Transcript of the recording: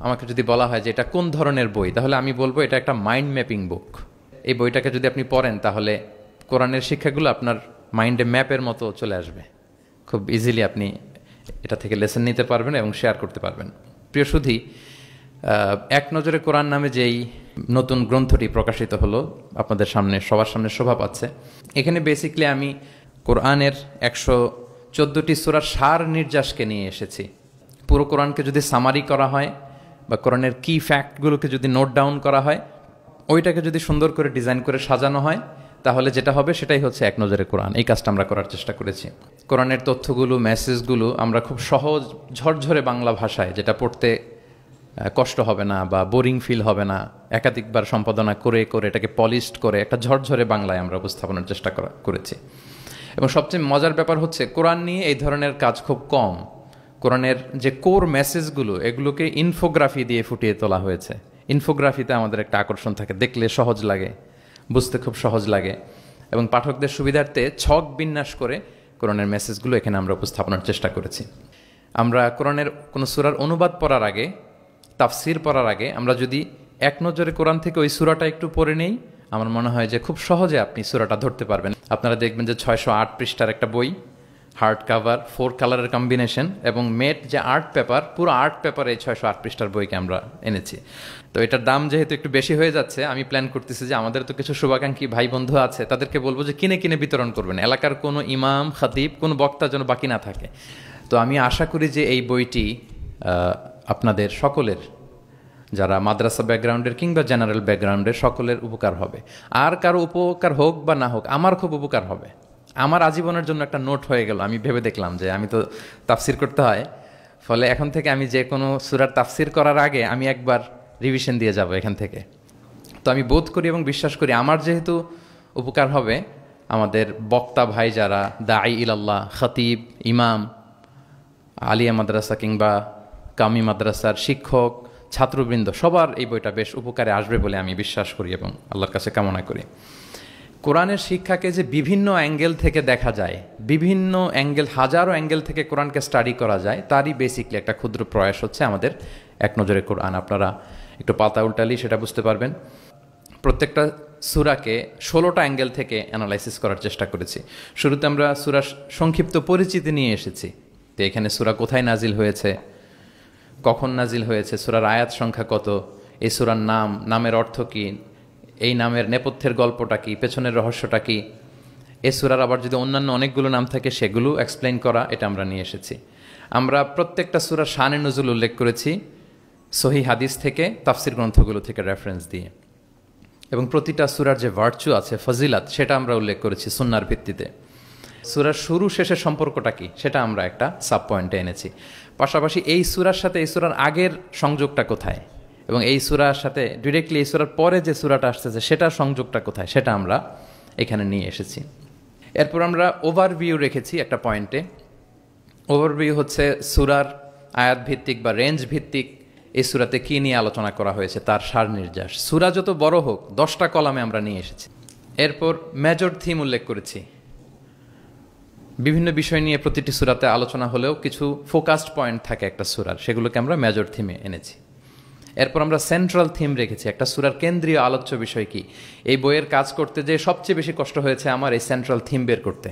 আমাকে যদি বলা হয় যে এটা কোন ধরনের বই, তাহলে আমি বলবো এটা একটা মাইন্ড ম্যাপিং বুক। এই বইটাকে যদি আপনি পড়েন তাহলে কোরআনের শিক্ষাগুলো আপনার মাইন্ডে ম্যাপের মতো চলে আসবে। খুব ইজিলি আপনি এটা থেকে লেসন নিতে পারবেন এবং শেয়ার করতে পারবেন। প্রিয় সুধী, এক নজরে কোরআন নামে যেই নতুন গ্রন্থটি প্রকাশিত হলো আপনাদের সামনে, সবার সামনে শোভা পাচ্ছে, এখানে বেসিকলি আমি কোরআনের 114টি সূরার সার নির্যাসকে নিয়ে এসেছি। পুরো কোরআনকে যদি সামারি করা হয় বা কোরআনের কি ফ্যাক্টগুলোকে যদি নোট ডাউন করা হয়, ওইটাকে যদি সুন্দর করে ডিজাইন করে সাজানো হয়, তাহলে যেটা হবে সেটাই হচ্ছে এক নজরে কোরআন। এই কাজটা আমরা করার চেষ্টা করেছি। কোরআনের তথ্যগুলো, মেসেজগুলো আমরা খুব সহজ ঝরঝরে বাংলা ভাষায়, যেটা পড়তে কষ্ট হবে না বা বোরিং ফিল হবে না, একাধিকবার সম্পাদনা করে করে এটাকে পলিশড করে একটা ঝরঝরে বাংলায় আমরা উপস্থাপনের চেষ্টা করেছি। এবং সবচেয়ে মজার ব্যাপার হচ্ছে কোরআন নিয়ে এই ধরনের কাজ খুব কম। কোরআনের যে কোর মেসেজগুলো, এগুলোকে ইনফোগ্রাফি দিয়ে ফুটিয়ে তোলা হয়েছে। ইনফোগ্রাফিতে আমাদের একটা আকর্ষণ থাকে, দেখলে সহজ লাগে, বুঝতে খুব সহজ লাগে, এবং পাঠকদের সুবিধার্থে ছক বিন্যাস করে কোরআনের মেসেজগুলো এখানে আমরা উপস্থাপনের চেষ্টা করেছি। আমরা কোরআনের কোনো সূরার অনুবাদ পড়ার আগে, তাফসির পড়ার আগে আমরা যদি এক নজরে কোরআন থেকে ওই সূরাটা একটু পড়ে নেই, আমার মনে হয় যে খুব সহজে আপনি সূরাটা ধরতে পারবেন। আপনারা দেখবেন যে 608 পৃষ্ঠার একটা বই, হার্ড কাভার, 4 কালারের কম্বিনেশন, এবং মেট যে আর্ট পেপার, পুরো আর্ট পেপারে এই 608 পৃষ্ঠার বইকে আমরা এনেছি। তো এটার দাম যেহেতু একটু বেশি হয়ে যাচ্ছে, আমি প্ল্যান করতেছি যে আমাদের তো কিছু শুভাকাঙ্ক্ষী ভাই বন্ধু আছে, তাদেরকে বলবো যে কিনে কিনে বিতরণ করবেন। এলাকার কোনো ইমাম, খাতিব, কোনো বক্তা যেন বাকি না থাকে। তো আমি আশা করি যে এই বইটি আপনাদের সকলের, যারা মাদ্রাসা ব্যাকগ্রাউন্ডের কিংবা জেনারেল ব্যাকগ্রাউন্ডের, সকলের উপকার হবে। আর কারো উপকার হোক বা না হোক, আমার খুব উপকার হবে। আমার আজীবনের জন্য একটা নোট হয়ে গেল। আমি ভেবে দেখলাম যে আমি তো তাফসির করতে হয়, ফলে এখন থেকে আমি যে কোনো সূরার তাফসির করার আগে আমি একবার রিভিশন দিয়ে যাব এখান থেকে। তো আমি বোধ করি এবং বিশ্বাস করি আমার যেহেতু উপকার হবে, আমাদের বক্তা ভাই যারা দাঈ ইলাল্লাহ, খতিব, ইমাম, আলিয়া মাদ্রাসা কিংবা কামি মাদ্রাসার শিক্ষক, ছাত্রবৃন্দ, সবার এই বইটা বেশ উপকারে আসবে বলে আমি বিশ্বাস করি এবং আল্লাহর কাছে কামনা করি। কোরআনের শিক্ষাকে যে বিভিন্ন অ্যাঙ্গেল থেকে দেখা যায়, বিভিন্ন অ্যাঙ্গেল, হাজারো অ্যাঙ্গেল থেকে কোরআনকে স্টাডি করা যায়, তারই বেসিকলি একটা ক্ষুদ্র প্রয়াস হচ্ছে আমাদের এক নজরে কোরআন। আপনারা একটু পাতা উল্টালি সেটা বুঝতে পারবেন। প্রত্যেকটা সূরাকে 16টা অ্যাঙ্গেল থেকে অ্যানালাইসিস করার চেষ্টা করেছি। শুরুতে আমরা সূরার সংক্ষিপ্ত পরিচিতি নিয়ে এসেছি। তো এখানে সূরা কোথায় নাজিল হয়েছে, কখন নাজিল হয়েছে, সূরার আয়াত সংখ্যা কত, এই সূরার নাম, নামের অর্থ কী, এই নামের নেপথ্যের গল্পটা কী, পেছনের রহস্যটা কী, এই সূরার আবার যদি অন্যান্য অনেকগুলো নাম থাকে সেগুলো এক্সপ্লেইন করা, এটা আমরা নিয়ে এসেছি। আমরা প্রত্যেকটা সূরার শানে নুজুল উল্লেখ করেছি সহিহ হাদিস থেকে, তাফসির গ্রন্থগুলো থেকে রেফারেন্স দিয়ে, এবং প্রতিটা সূরার যে ভার্চু আছে, ফজিলাত, সেটা আমরা উল্লেখ করেছি সুন্নাহর ভিত্তিতে। সূরার শুরু শেষের সম্পর্কটা কী সেটা আমরা একটা সাব পয়েন্টে এনেছি। পাশাপাশি এই সূরার সাথে এই সূরার আগের সংযোগটা কোথায়, এবং এই সূরার সাথে ডিরেক্টলি এই সূরার পরে যে সূরাটা আসতেছে সেটার সংযোগটা কোথায়, সেটা আমরা এখানে নিয়ে এসেছি। এরপর আমরা ওভারভিউ রেখেছি একটা পয়েন্টে। ওভারভিউ হচ্ছে সূরার আয়াত ভিত্তিক বা রেঞ্জ ভিত্তিক এই সূরাতে কী নিয়ে আলোচনা করা হয়েছে তার সার নির্যাস। সূরা যত বড় হোক, 10টা কলামে আমরা নিয়ে এসেছি। এরপর মেজর থিম উল্লেখ করেছি। বিভিন্ন বিষয় নিয়ে প্রতিটি সূরাতে আলোচনা হলেও কিছু ফোকাসড পয়েন্ট থাকে একটা সূরার, সেগুলোকে আমরা মেজর থিমে এনেছি। এরপর আমরা সেন্ট্রাল থিম রেখেছি, একটা সূরার কেন্দ্রীয় আলোচ্য বিষয় কি। এই বইয়ের কাজ করতে যে সবচেয়ে বেশি কষ্ট হয়েছে আমার এই সেন্ট্রাল থিম বের করতে।